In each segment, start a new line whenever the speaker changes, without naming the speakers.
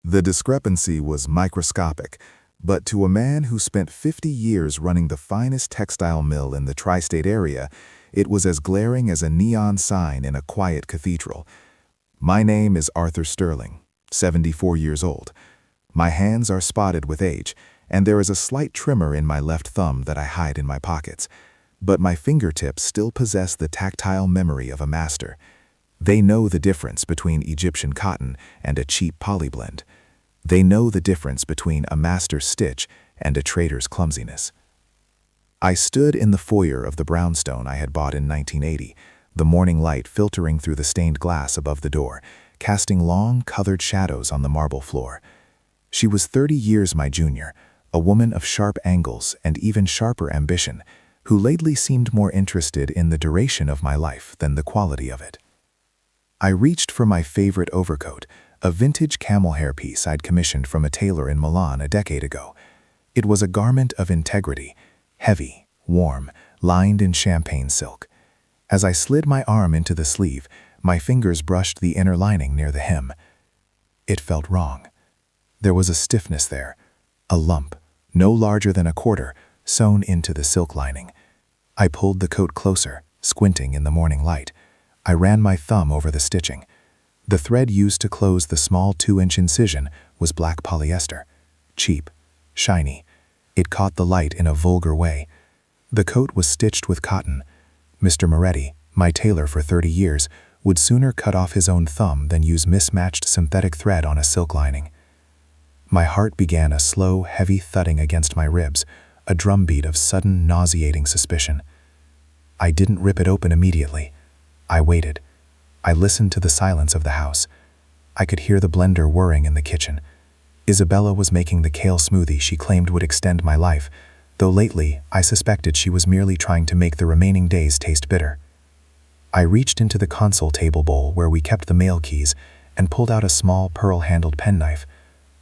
The discrepancy was microscopic, but to a man who spent 50 years running the finest textile mill in the tri-state area, it was as glaring as a neon sign in a quiet cathedral. My name is Arthur Sterling, 74 years old. My hands are spotted with age, and there is a slight tremor in my left thumb that I hide in my pockets. But my fingertips still possess the tactile memory of a master. They know the difference between Egyptian cotton and a cheap polyblend. They know the difference between a master's stitch and a trader's clumsiness. I stood in the foyer of the brownstone I had bought in 1980, the morning light filtering through the stained glass above the door, casting long, colored shadows on the marble floor. She was 30 years my junior, a woman of sharp angles and even sharper ambition, who lately seemed more interested in the duration of my life than the quality of it. I reached for my favorite overcoat, a vintage camel hair piece I'd commissioned from a tailor in Milan a decade ago. It was a garment of integrity, heavy, warm, lined in champagne silk. As I slid my arm into the sleeve, my fingers brushed the inner lining near the hem. It felt wrong. There was a stiffness there, a lump, no larger than a quarter, sewn into the silk lining. I pulled the coat closer, squinting in the morning light. I ran my thumb over the stitching. The thread used to close the small 2-inch incision was black polyester. Cheap, shiny. It caught the light in a vulgar way. The coat was stitched with cotton. Mr. Moretti, my tailor for 30 years, would sooner cut off his own thumb than use mismatched synthetic thread on a silk lining. My heart began a slow, heavy thudding against my ribs, a drumbeat of sudden, nauseating suspicion. I didn't rip it open immediately. I waited. I listened to the silence of the house. I could hear the blender whirring in the kitchen. Isabella was making the kale smoothie she claimed would extend my life, though lately I suspected she was merely trying to make the remaining days taste bitter. I reached into the console table bowl where we kept the mail keys and pulled out a small pearl-handled penknife.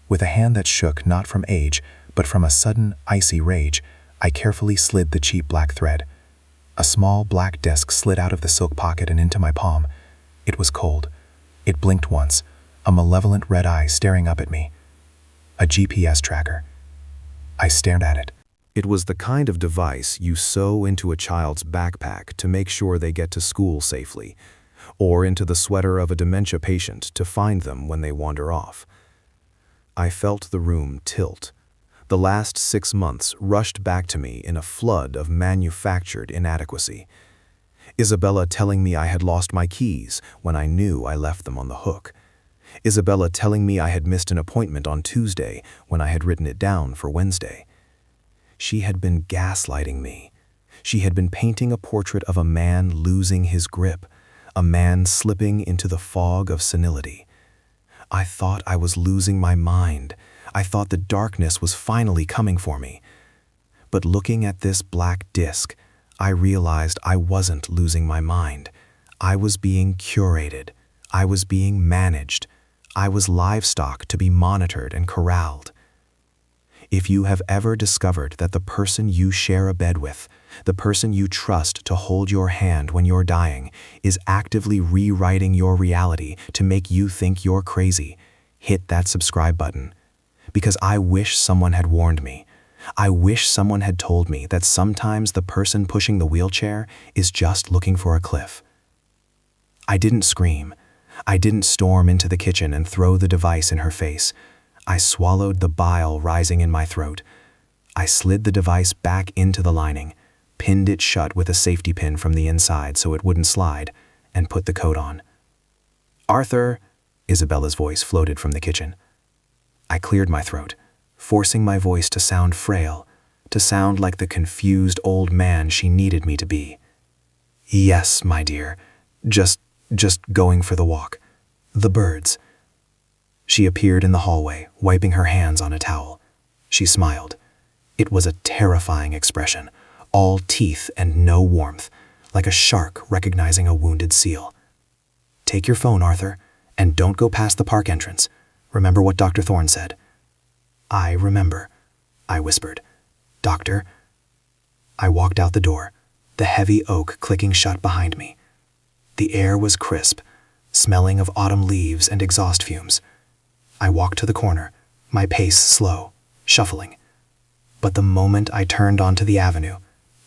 With a hand that shook not from age, but from a sudden, icy rage, I carefully slid the cheap black thread. A small black disc slid out of the silk pocket and into my palm. It was cold. It blinked once, a malevolent red eye staring up at me. A GPS tracker. I stared at it.
It was the kind of device you sew into a child's backpack to make sure they get to school safely, or into the sweater of a dementia patient to find them when they wander off. I felt the room tilt. The last 6 months rushed back to me in a flood of manufactured inadequacy. Isabella telling me I had lost my keys when I knew I left them on the hook. Isabella telling me I had missed an appointment on Tuesday when I had written it down for Wednesday. She had been gaslighting me. She had been painting a portrait of a man losing his grip, a man slipping into the fog of senility. I thought I was losing my mind. I thought the darkness was finally coming for me. But looking at this black disc, I realized I wasn't losing my mind. I was being curated. I was being managed. I was livestock to be monitored and corralled. If you have ever discovered that the person you share a bed with, the person you trust to hold your hand when you're dying, is actively rewriting your reality to make you think you're crazy, hit that subscribe button. Because I wish someone had warned me. I wish someone had told me that sometimes the person pushing the wheelchair is just looking for a cliff. I didn't scream. I didn't storm into the kitchen and throw the device in her face. I swallowed the bile rising in my throat. I slid the device back into the lining, pinned it shut with a safety pin from the inside so it wouldn't slide, and put the coat on. "Arthur," Isabella's voice floated from the kitchen. I cleared my throat, forcing my voice to sound frail, to sound like the confused old man she needed me to be. "Yes, my dear. Just going for the walk. The birds." She appeared in the hallway, wiping her hands on a towel. She smiled. It was a terrifying expression, all teeth and no warmth, like a shark recognizing a wounded seal. "Take your phone, Arthur, and don't go past the park entrance. Remember what Dr. Thorne said." "I remember," I whispered. "Doctor." I walked out the door, the heavy oak clicking shut behind me. The air was crisp, smelling of autumn leaves and exhaust fumes. I walked to the corner, my pace slow, shuffling. But the moment I turned onto the avenue,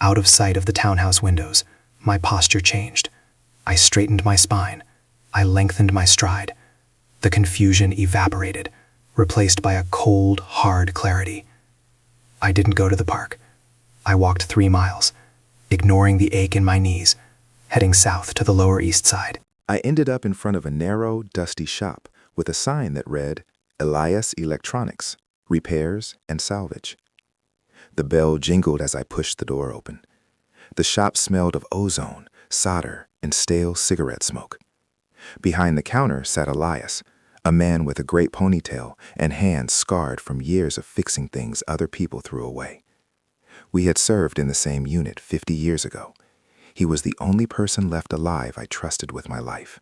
out of sight of the townhouse windows, my posture changed. I straightened my spine. I lengthened my stride. The confusion evaporated, replaced by a cold, hard clarity. I didn't go to the park. I walked 3 miles, ignoring the ache in my knees, heading south to the Lower East Side.
I ended up in front of a narrow, dusty shop with a sign that read, Elias Electronics, Repairs and Salvage. The bell jingled as I pushed the door open. The shop smelled of ozone, solder, and stale cigarette smoke. Behind the counter sat Elias, a man with a great ponytail and hands scarred from years of fixing things other people threw away. We had served in the same unit 50 years ago. He was the only person left alive I trusted with my life.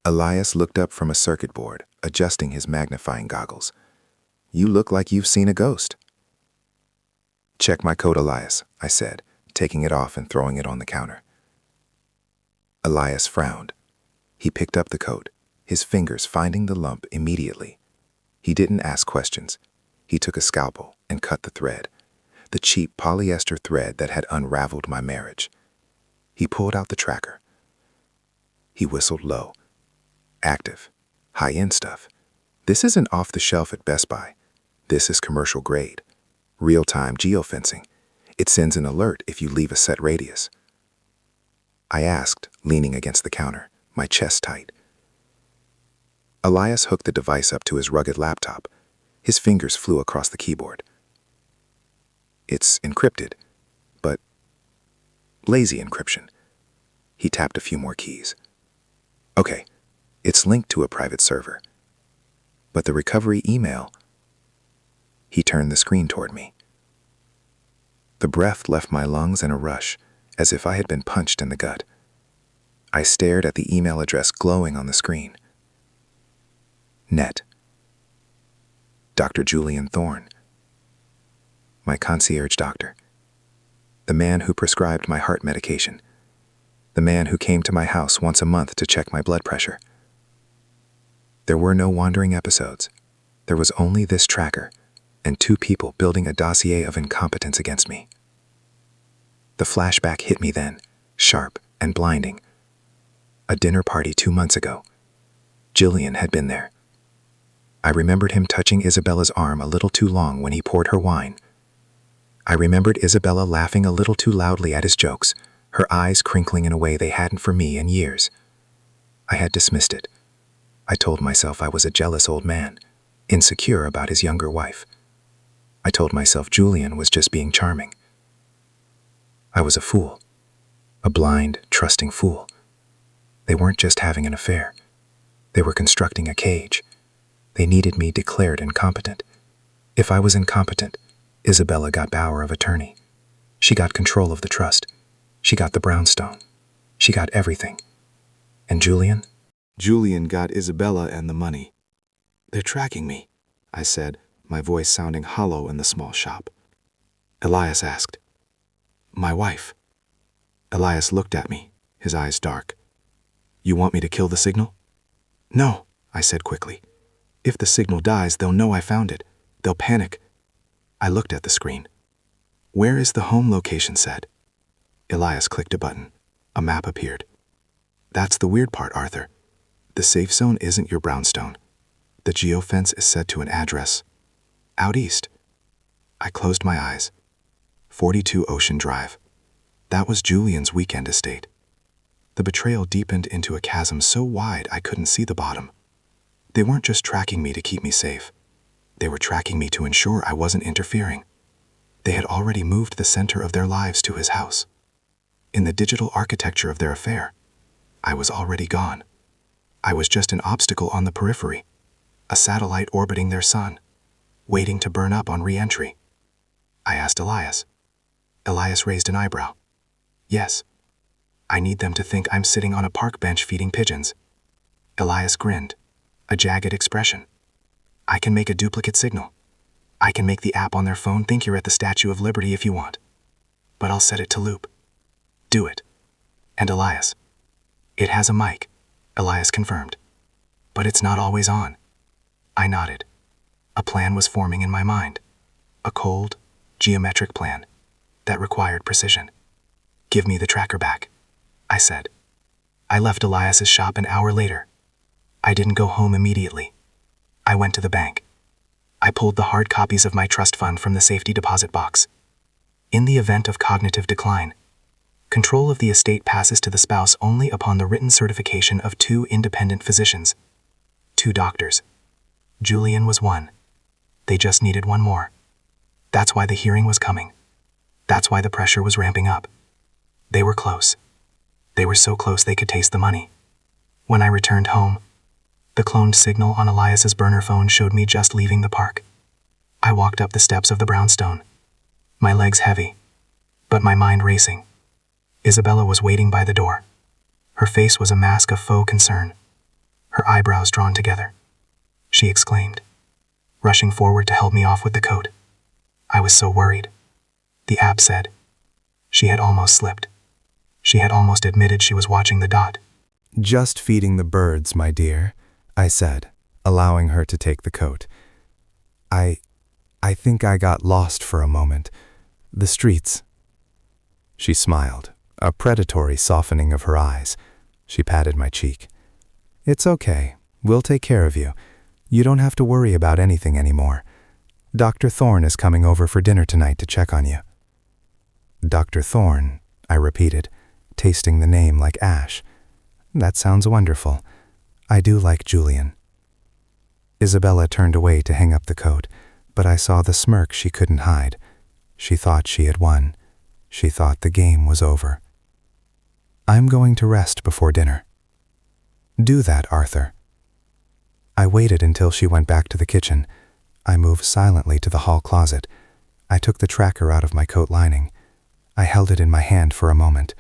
Elias looked up from a circuit board, adjusting his magnifying goggles. "You look like you've seen a ghost." "Check my coat, Elias," I said, taking it off and throwing it on the counter. Elias frowned. He picked up the coat, his fingers finding the lump immediately. He didn't ask questions. He took a scalpel and cut the thread, the cheap polyester thread that had unraveled my marriage. He pulled out the tracker. He whistled low. "Active. High-end stuff. This isn't off the shelf at Best Buy. This is commercial grade. Real-time geofencing. It sends an alert if you leave a set radius." I asked, leaning against the counter, my chest tight. Elias hooked the device up to his rugged laptop. His fingers flew across the keyboard. "It's encrypted, but lazy encryption." He tapped a few more keys. "Okay, it's linked to a private server. But the recovery email..." He turned the screen toward me. The breath left my lungs in a rush, as if I had been punched in the gut. I stared at the email address glowing on the screen. Net. Dr. Julian Thorne. My concierge doctor. The man who prescribed my heart medication. The man who came to my house once a month to check my blood pressure. There were no wandering episodes. There was only this tracker, and 2 people building a dossier of incompetence against me. The flashback hit me then, sharp and blinding. A dinner party 2 months ago. Jillian had been there. I remembered him touching Isabella's arm a little too long when he poured her wine. I remembered Isabella laughing a little too loudly at his jokes, her eyes crinkling in a way they hadn't for me in years. I had dismissed it. I told myself I was a jealous old man, insecure about his younger wife. I told myself Julian was just being charming. I was a fool. A blind, trusting fool. They weren't just having an affair. They were constructing a cage. They needed me declared incompetent. If I was incompetent, Isabella got power of attorney. She got control of the trust. She got the brownstone. She got everything. And Julian? Julian got Isabella and the money. "They're tracking me," I said, my voice sounding hollow in the small shop. Elias asked, "My wife?" Elias looked at me, his eyes dark. "You want me to kill the signal?" "No," I said quickly. "If the signal dies, they'll know I found it. They'll panic." I looked at the screen. "Where is the home location said?" Elias clicked a button. A map appeared. "That's the weird part, Arthur. The safe zone isn't your brownstone. The geofence is set to an address out east." I closed my eyes. 42 Ocean Drive. That was Julian's weekend estate. The betrayal deepened into a chasm so wide I couldn't see the bottom. They weren't just tracking me to keep me safe. They were tracking me to ensure I wasn't interfering. They had already moved the center of their lives to his house. In the digital architecture of their affair, I was already gone. I was just an obstacle on the periphery, a satellite orbiting their sun, waiting to burn up on re-entry. I asked Elias. Elias raised an eyebrow. "Yes. I need them to think I'm sitting on a park bench feeding pigeons." Elias grinned, a jagged expression. "I can make a duplicate signal. I can make the app on their phone think you're at the Statue of Liberty if you want. But I'll set it to loop." "Do it." And Elias. "It has a mic," Elias confirmed. "But it's not always on.
I nodded. A plan was forming in my mind. A cold, geometric plan that required precision. "Give me the tracker back," I said. I left Elias's shop an hour later. I didn't go home immediately. I went to the bank. I pulled the hard copies of my trust fund from the safety deposit box. In the event of cognitive decline, control of the estate passes to the spouse only upon the written certification of 2 independent physicians. 2 doctors. Julian was one. They just needed one more. That's why the hearing was coming. That's why the pressure was ramping up. They were close. They were so close they could taste the money. When I returned home, the cloned signal on Elias's burner phone showed me just leaving the park. I walked up the steps of the brownstone, my legs heavy, but my mind racing. Isabella was waiting by the door. Her face was a mask of faux concern, her eyebrows drawn together. She exclaimed, rushing forward to help me off with the coat. I was so worried. The app said. She had almost slipped. She had almost admitted she was watching the dot.
"Just feeding the birds, my dear," I said, allowing her to take the coat. I think I got lost for a moment. The streets." She smiled, a predatory softening of her eyes. She patted my cheek. "It's okay. We'll take care of you. You don't have to worry about anything anymore. Dr. Thorne is coming over for dinner tonight to check on you." "Dr. Thorne," I repeated, tasting the name like ash. "That sounds wonderful. I do like Julian." Isabella turned away to hang up the coat, but I saw the smirk she couldn't hide. She thought she had won. She thought the game was over. "I'm going to rest before dinner." "Do that, Arthur." I waited until she went back to the kitchen. I moved silently to the hall closet. I took the tracker out of my coat lining. I held it in my hand for a moment.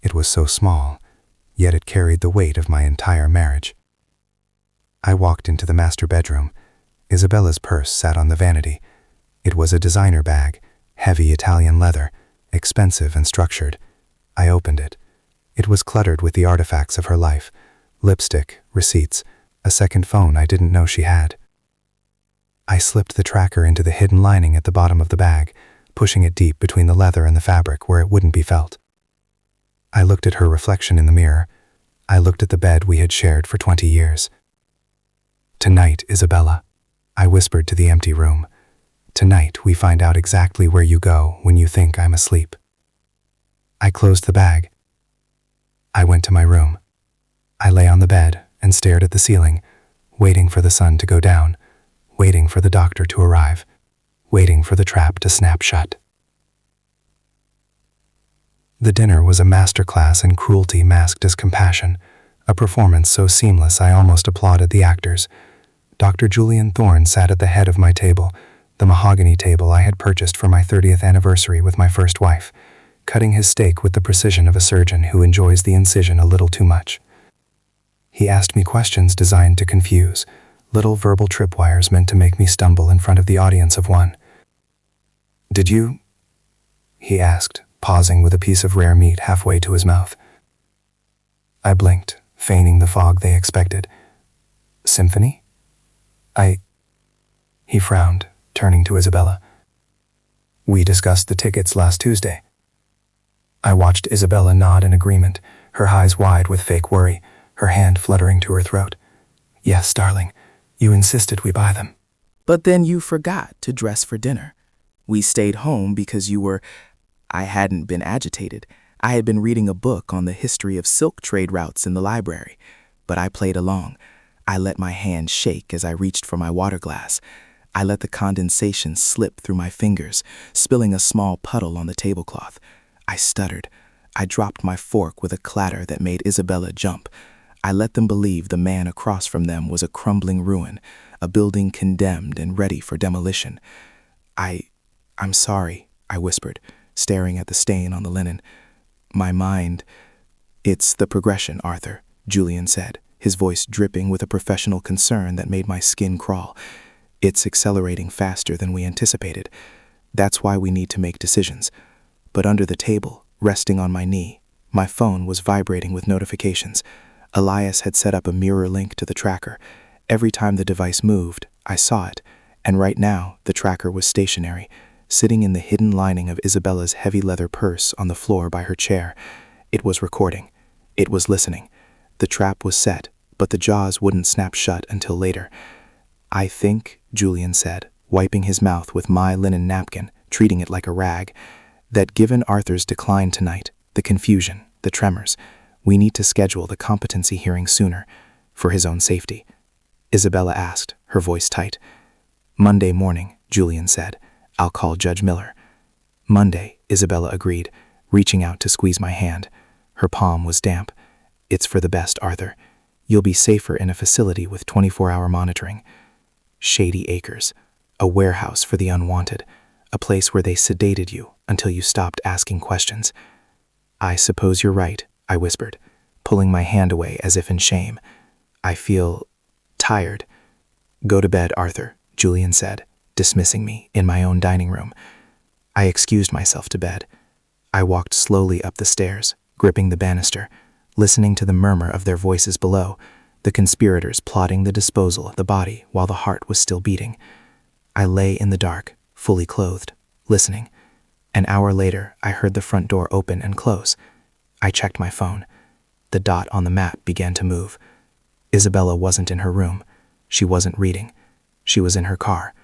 It was so small, yet it carried the weight of my entire marriage. I walked into the master bedroom. Isabella's purse sat on the vanity. It was a designer bag, heavy Italian leather, expensive and structured. I opened it. It was cluttered with the artifacts of her life: lipstick, receipts, a second phone I didn't know she had. I slipped the tracker into the hidden lining at the bottom of the bag, pushing it deep between the leather and the fabric where it wouldn't be felt. I looked at her reflection in the mirror. I looked at the bed we had shared for 20 years. "Tonight, Isabella," I whispered to the empty room. "Tonight we find out exactly where you go when you think I'm asleep." I closed the bag. I went to my room. I lay on the bed and stared at the ceiling, waiting for the sun to go down, waiting for the doctor to arrive, waiting for the trap to snap shut. The dinner was a masterclass in cruelty masked as compassion, a performance so seamless I almost applauded the actors. Dr. Julian Thorne sat at the head of my table, the mahogany table I had purchased for my 30th anniversary with my first wife, cutting his steak with the precision of a surgeon who enjoys the incision a little too much. He asked me questions designed to confuse, little verbal tripwires meant to make me stumble in front of the audience of one. "Did you?" he asked, pausing with a piece of rare meat halfway to his mouth. I blinked, feigning the fog they expected. "Symphony?" He frowned, turning to Isabella. "We discussed the tickets last Tuesday." I watched Isabella nod in agreement, her eyes wide with fake worry, her hand fluttering to her throat. "Yes, darling. You insisted we buy them."
"But then you forgot to dress for dinner. We stayed home because you were—" I hadn't been agitated. I had been reading a book on the history of silk trade routes in the library, but I played along. I let my hand shake as I reached for my water glass. I let the condensation slip through my fingers, spilling a small puddle on the tablecloth. I stuttered. I dropped my fork with a clatter that made Isabella jump. I let them believe the man across from them was a crumbling ruin, a building condemned and ready for demolition. I'm sorry," I whispered, staring at the stain on the linen. My mind— "It's the progression, Arthur," Julian said, his voice dripping with a professional concern that made my skin crawl. "It's accelerating faster than we anticipated. That's why we need to make decisions." But under the table, resting on my knee, my phone was vibrating with notifications. Elias had set up a mirror link to the tracker. Every time the device moved, I saw it, and right now the tracker was stationary, sitting in the hidden lining of Isabella's heavy leather purse on the floor by her chair. It was recording. It was listening. The trap was set, but the jaws wouldn't snap shut until later. "I think," Julian said, wiping his mouth with my linen napkin, treating it like a rag, "that given Arthur's decline tonight, the confusion, the tremors, we need to schedule the competency hearing sooner, for his own safety." Isabella asked, her voice tight. "Monday morning," Julian said. "I'll call Judge Miller." "Monday," Isabella agreed, reaching out to squeeze my hand. Her palm was damp. "It's for the best, Arthur. You'll be safer in a facility with 24-hour monitoring. Shady Acres, a warehouse for the unwanted, a place where they sedated you until you stopped asking questions." "I suppose you're right," I whispered, pulling my hand away as if in shame. "I feel tired." "Go to bed, Arthur," Julian said, dismissing me in my own dining room. I excused myself to bed. I walked slowly up the stairs, gripping the banister, listening to the murmur of their voices below, the conspirators plotting the disposal of the body while the heart was still beating. I lay in the dark, fully clothed, listening. An hour later, I heard the front door open and close. I checked my phone. The dot on the map began to move. Isabella wasn't in her room. She wasn't reading. She was in her car,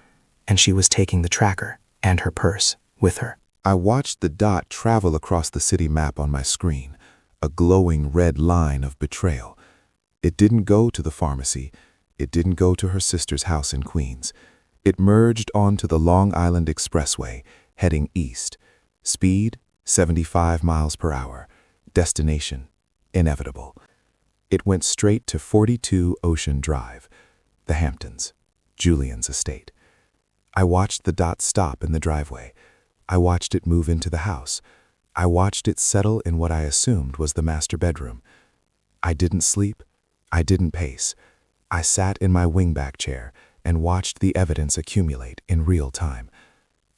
and she was taking the tracker and her purse with her.
I watched the dot travel across the city map on my screen, a glowing red line of betrayal. It didn't go to the pharmacy. It didn't go to her sister's house in Queens. It merged onto the Long Island Expressway, heading east. Speed, 75 miles per hour. Destination, inevitable. It went straight to 42 Ocean Drive, the Hamptons, Julian's estate. I watched the dot stop in the driveway. I watched it move into the house. I watched it settle in what I assumed was the master bedroom. I didn't sleep. I didn't pace. I sat in my wingback chair and watched the evidence accumulate in real time.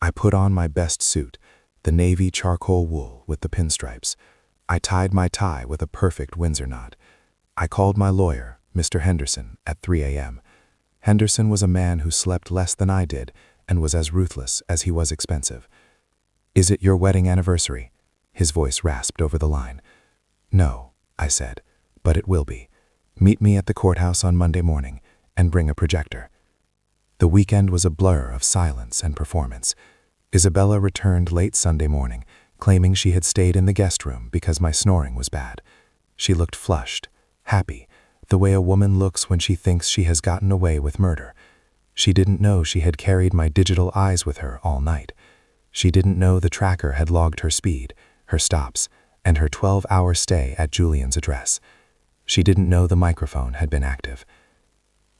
I put on my best suit, the navy charcoal wool with the pinstripes. I tied my tie with a perfect Windsor knot. I called my lawyer, Mr. Henderson, at 3 a.m. Henderson was a man who slept less than I did and was as ruthless as he was expensive. "Is it your wedding anniversary?" His voice rasped over the line. "No," I said, "but it will be. Meet me at the courthouse on Monday morning and bring a projector." The weekend was a blur of silence and performance. Isabella returned late Sunday morning, claiming she had stayed in the guest room because my snoring was bad. She looked flushed, happy, the way a woman looks when she thinks she has gotten away with murder. She didn't know she had carried my digital eyes with her all night. She didn't know the tracker had logged her speed, her stops, and her 12-hour stay at Julian's address. She didn't know the microphone had been active.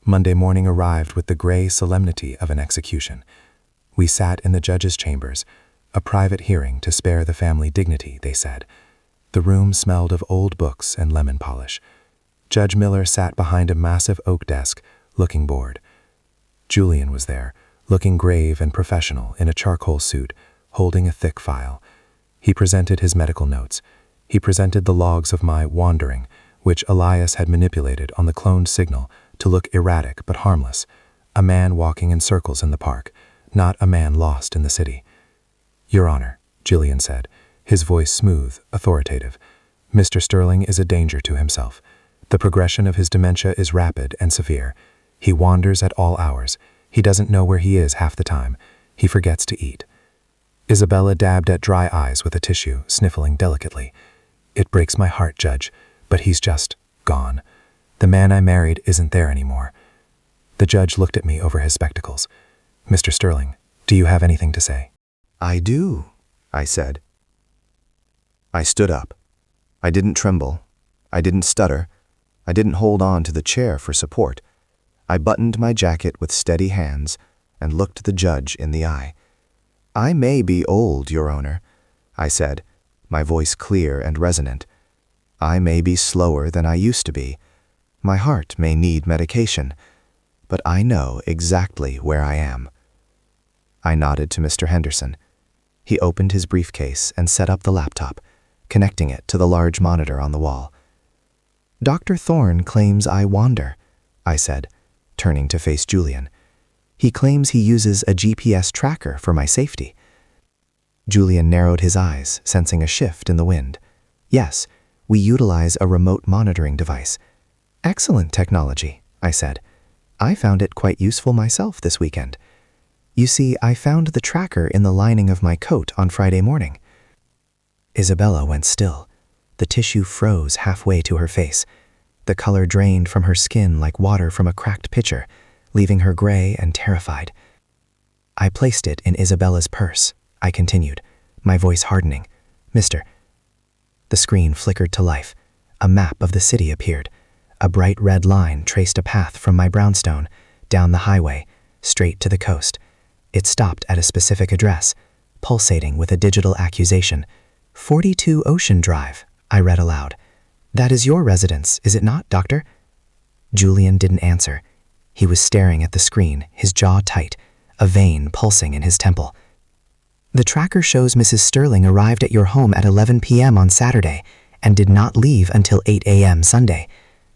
Monday morning arrived with the gray solemnity of an execution. We sat in the judge's chambers, a private hearing to spare the family dignity, they said. The room smelled of old books and lemon polish. Judge Miller sat behind a massive oak desk, looking bored. Julian was there, looking grave and professional in a charcoal suit, holding a thick file. He presented his medical notes. He presented the logs of my wandering, which Elias had manipulated on the cloned signal to look erratic but harmless, a man walking in circles in the park, not a man lost in the city. "Your Honor," Julian said, his voice smooth, authoritative, "Mr. Sterling is a danger to himself. The progression of his dementia is rapid and severe. He wanders at all hours. He doesn't know where he is half the time. He forgets to eat." Isabella dabbed at dry eyes with a tissue, sniffling delicately. "It breaks my heart, Judge, but he's just gone. The man I married isn't there anymore." The judge looked at me over his spectacles. "Mr. Sterling, do you have anything to say?"
"I do," I said. I stood up. I didn't tremble. I didn't stutter. I didn't hold on to the chair for support. I buttoned my jacket with steady hands and looked the judge in the eye. "I may be old, Your Honor," I said, my voice clear and resonant. "I may be slower than I used to be. My heart may need medication, but I know exactly where I am." I nodded to Mr. Henderson. He opened his briefcase and set up the laptop, connecting it to the large monitor on the wall. "Dr. Thorne claims I wander," I said, turning to face Julian. "He claims he uses a GPS tracker for my safety." Julian narrowed his eyes, sensing a shift in the wind. "Yes, we utilize a remote monitoring device." "Excellent technology," I said. "I found it quite useful myself this weekend. You see, I found the tracker in the lining of my coat on Friday morning." Isabella went still. The tissue froze halfway to her face. The color drained from her skin like water from a cracked pitcher, leaving her gray and terrified. "I placed it in Isabella's purse," I continued, my voice hardening. "Mr." The screen flickered to life. A map of the city appeared. A bright red line traced a path from my brownstone, down the highway, straight to the coast. It stopped at a specific address, pulsating with a digital accusation. 42 Ocean Drive, I read aloud. "That is your residence, is it not, Doctor?" Julian didn't answer. He was staring at the screen, his jaw tight, a vein pulsing in his temple. "The tracker shows Mrs. Sterling arrived at your home at 11 p.m. on Saturday and did not leave until 8 a.m. Sunday,"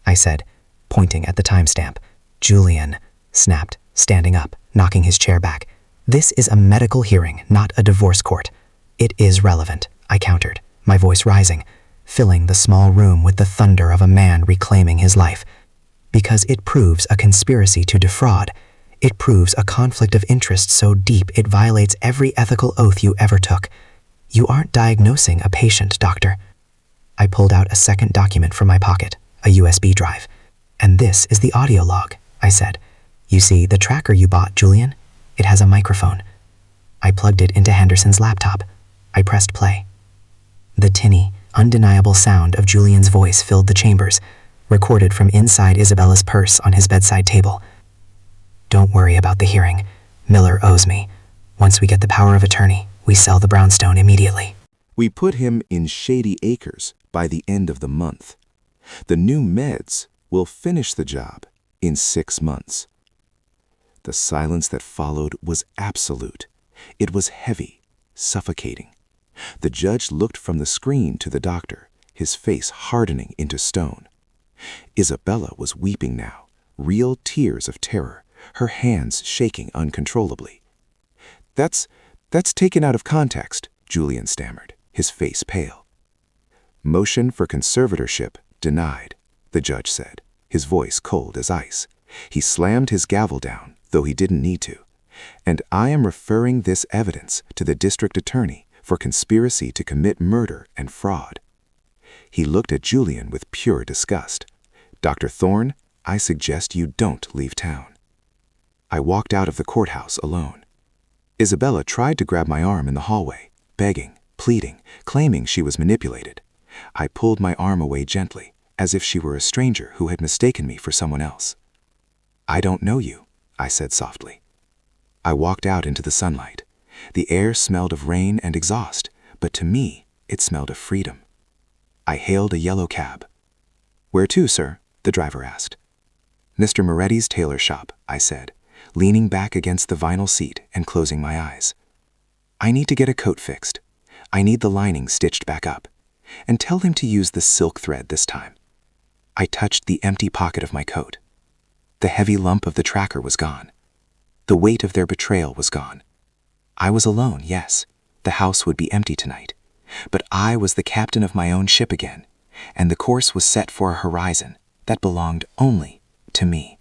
I said, pointing at the timestamp. "Julian," snapped, standing up, knocking his chair back. "This is a medical hearing, not a divorce court." "It is relevant," I countered, my voice rising, filling the small room with the thunder of a man reclaiming his life. "Because it proves a conspiracy to defraud. It proves a conflict of interest so deep it violates every ethical oath you ever took. You aren't diagnosing a patient, Doctor." I pulled out a second document from my pocket, a USB drive. "And this is the audio log," I said. "You see, the tracker you bought, Julian? It has a microphone." I plugged it into Henderson's laptop. I pressed play. The tinny, undeniable sound of Julian's voice filled the chambers, recorded from inside Isabella's purse on his bedside table. "Don't worry about the hearing. Miller owes me. Once we get the power of attorney, we sell the brownstone immediately."
We put him in Shady Acres by the end of the month. The new meds will finish the job in 6 months. The silence that followed was absolute. It was heavy, suffocating. The judge looked from the screen to the doctor, his face hardening into stone. Isabella was weeping now, real tears of terror, her hands shaking uncontrollably. That's taken out of context," Julian stammered, his face pale. "Motion for conservatorship denied," the judge said, his voice cold as ice. He slammed his gavel down, though he didn't need to. "And I am referring this evidence to the district attorney for conspiracy to commit murder and fraud." He looked at Julian with pure disgust. "Dr. Thorne, I suggest you don't leave town." I walked out of the courthouse alone. Isabella tried to grab my arm in the hallway, begging, pleading, claiming she was manipulated. I pulled my arm away gently, as if she were a stranger who had mistaken me for someone else. "I don't know you," I said softly. I walked out into the sunlight. The air smelled of rain and exhaust, but to me, it smelled of freedom. I hailed a yellow cab. "Where to, sir?" the driver asked. "Mr. Moretti's tailor shop," I said, leaning back against the vinyl seat and closing my eyes. "I need to get a coat fixed. I need the lining stitched back up. And tell him to use the silk thread this time." I touched the empty pocket of my coat. The heavy lump of the tracker was gone. The weight of their betrayal was gone. I was alone, yes. The house would be empty tonight. But I was the captain of my own ship again, and the course was set for a horizon that belonged only to me.